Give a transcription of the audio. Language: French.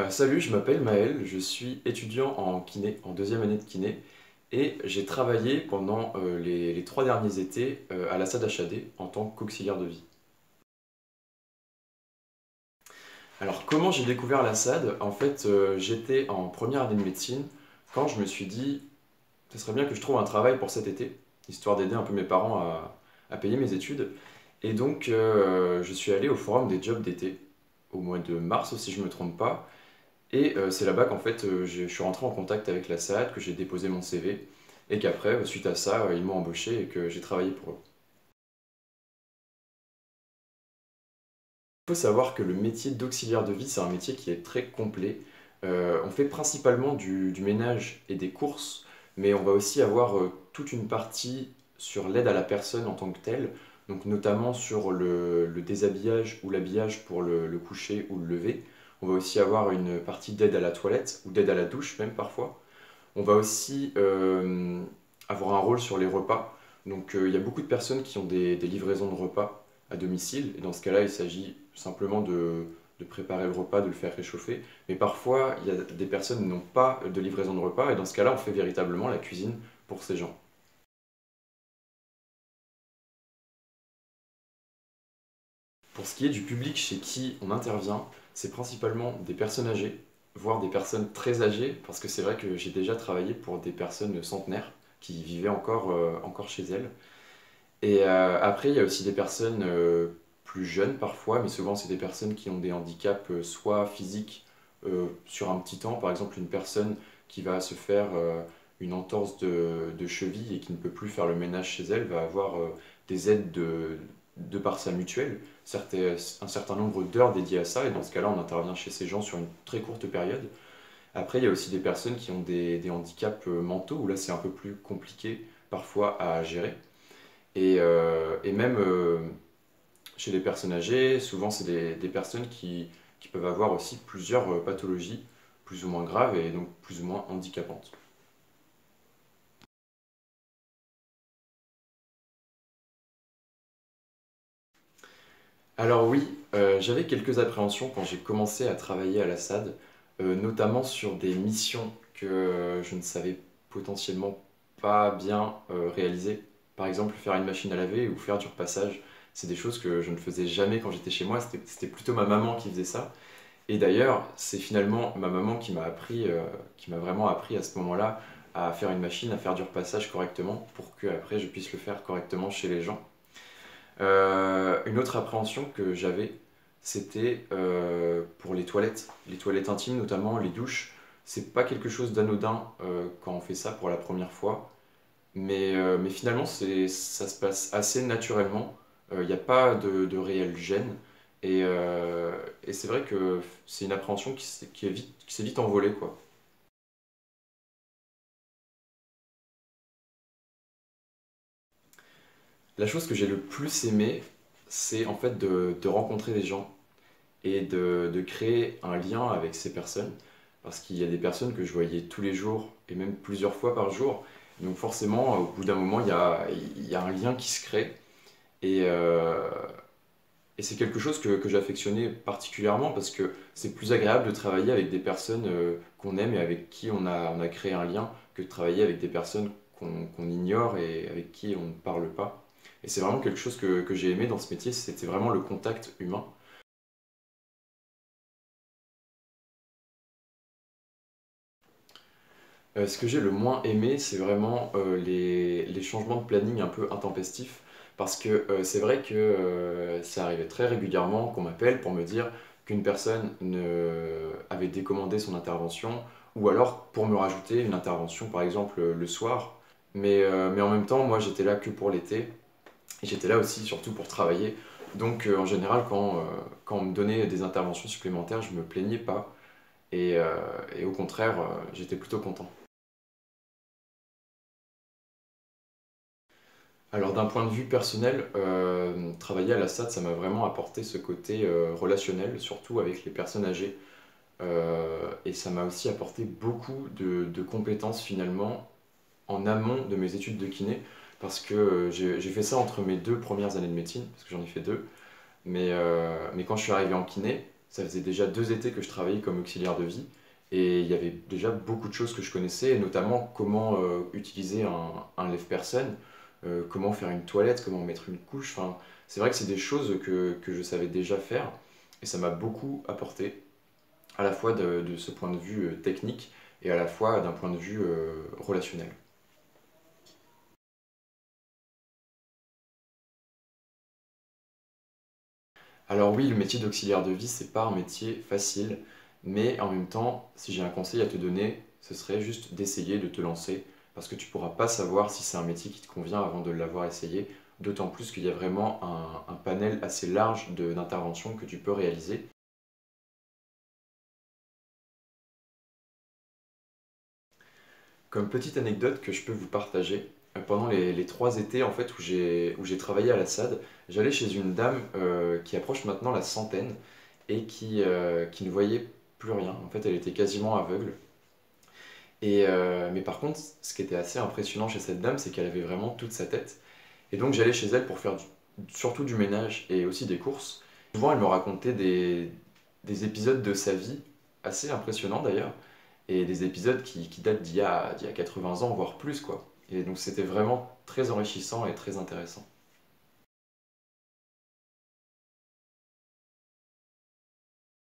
Salut, je m'appelle Maël, je suis étudiant en kiné, en deuxième année de kiné, et j'ai travaillé pendant les 3 derniers étés à la SAD HAD en tant qu'auxiliaire de vie. Alors comment j'ai découvert la SAD? En fait, j'étais en première année de médecine quand je me suis dit, ce serait bien que je trouve un travail pour cet été, histoire d'aider un peu mes parents à payer mes études. Et donc je suis allé au forum des jobs d'été, au mois de mars si je ne me trompe pas. Et c'est là-bas qu'en fait je suis rentré en contact avec la SAD, que j'ai déposé mon CV et qu'après, suite à ça, ils m'ont embauché et que j'ai travaillé pour eux. Il faut savoir que le métier d'auxiliaire de vie, c'est un métier qui est très complet. On fait principalement du ménage et des courses, mais on va aussi avoir toute une partie sur l'aide à la personne en tant que telle, donc notamment sur le déshabillage ou l'habillage pour le coucher ou le lever. On va aussi avoir une partie d'aide à la toilette ou d'aide à la douche même parfois. On va aussi avoir un rôle sur les repas. Donc il y a beaucoup de personnes qui ont des livraisons de repas à domicile. Et dans ce cas-là, il s'agit simplement de préparer le repas, de le faire réchauffer. Mais parfois, il y a des personnes qui n'ont pas de livraison de repas. Et dans ce cas-là, on fait véritablement la cuisine pour ces gens. Pour ce qui est du public chez qui on intervient, c'est principalement des personnes âgées, voire des personnes très âgées, parce que c'est vrai que j'ai déjà travaillé pour des personnes centenaires qui vivaient encore chez elles. Et après, il y a aussi des personnes plus jeunes parfois, mais souvent c'est des personnes qui ont des handicaps soit physiques sur un petit temps, par exemple une personne qui va se faire une entorse de cheville et qui ne peut plus faire le ménage chez elle va avoir des aides de par sa mutuelle, un certain nombre d'heures dédiées à ça, et dans ce cas-là on intervient chez ces gens sur une très courte période. Après, il y a aussi des personnes qui ont des handicaps mentaux, où là c'est un peu plus compliqué parfois à gérer. Et même chez les personnes âgées, souvent c'est des personnes qui peuvent avoir aussi plusieurs pathologies plus ou moins graves et donc plus ou moins handicapantes. Alors oui, j'avais quelques appréhensions quand j'ai commencé à travailler à la SAD, notamment sur des missions que je ne savais potentiellement pas bien réaliser. Par exemple, faire une machine à laver ou faire du repassage, c'est des choses que je ne faisais jamais quand j'étais chez moi, c'était plutôt ma maman qui faisait ça. Et d'ailleurs, c'est finalement ma maman qui m'a appris, qui m'a vraiment appris à ce moment-là à faire une machine, à faire du repassage correctement pour que après je puisse le faire correctement chez les gens. Une autre appréhension que j'avais, c'était pour les toilettes intimes notamment, les douches. C'est pas quelque chose d'anodin quand on fait ça pour la première fois, mais finalement ça se passe assez naturellement. Il n'y a pas de réelle gêne. Et c'est vrai que c'est une appréhension qui s'est vite envolée, quoi. La chose que j'ai le plus aimé, c'est en fait de rencontrer des gens et de créer un lien avec ces personnes. Parce qu'il y a des personnes que je voyais tous les jours et même plusieurs fois par jour. Donc forcément, au bout d'un moment, il y a un lien qui se crée. Et, euh, et c'est quelque chose que j'affectionnais particulièrement parce que c'est plus agréable de travailler avec des personnes qu'on aime et avec qui on a créé un lien que de travailler avec des personnes qu'on ignore et avec qui on ne parle pas. Et c'est vraiment quelque chose que j'ai aimé dans ce métier, c'était vraiment le contact humain. Ce que j'ai le moins aimé, c'est vraiment les changements de planning un peu intempestifs. Parce que c'est vrai que ça arrivait très régulièrement qu'on m'appelle pour me dire qu'une personne avait décommandé son intervention, ou alors pour me rajouter une intervention par exemple le soir. Mais en même temps, moi j'étais là que pour l'été, et j'étais là aussi surtout pour travailler. Donc en général, quand on me donnait des interventions supplémentaires, je me plaignais pas. Et au contraire, j'étais plutôt content. Alors d'un point de vue personnel, travailler à la SAD, ça m'a vraiment apporté ce côté relationnel, surtout avec les personnes âgées. Et ça m'a aussi apporté beaucoup de compétences finalement en amont de mes études de kiné, parce que j'ai fait ça entre mes 2 premières années de médecine, parce que j'en ai fait deux. Mais quand je suis arrivé en kiné, Ça faisait déjà 2 étés que je travaillais comme auxiliaire de vie et il y avait déjà beaucoup de choses que je connaissais, et notamment comment utiliser un lève-personne, comment faire une toilette, comment mettre une couche. Enfin, c'est vrai que c'est des choses que je savais déjà faire et ça m'a beaucoup apporté, à la fois de ce point de vue technique et à la fois d'un point de vue relationnel. Alors oui, le métier d'auxiliaire de vie, c'est pas un métier facile, mais en même temps, si j'ai un conseil à te donner, ce serait juste d'essayer de te lancer, parce que tu pourras pas savoir si c'est un métier qui te convient avant de l'avoir essayé, d'autant plus qu'il y a vraiment un panel assez large d'interventions que tu peux réaliser. Comme petite anecdote que je peux vous partager, pendant les 3 étés en fait où j'ai travaillé à la SAD, j'allais chez une dame qui approche maintenant la centaine et qui ne voyait plus rien. En fait, elle était quasiment aveugle. Mais par contre, ce qui était assez impressionnant chez cette dame, c'est qu'elle avait vraiment toute sa tête. Et donc j'allais chez elle pour faire surtout du ménage et aussi des courses. Souvent, elle me racontait des épisodes de sa vie, assez impressionnants d'ailleurs, et des épisodes qui datent d'il y a 80 ans, voire plus, quoi. Et donc c'était vraiment très enrichissant et très intéressant.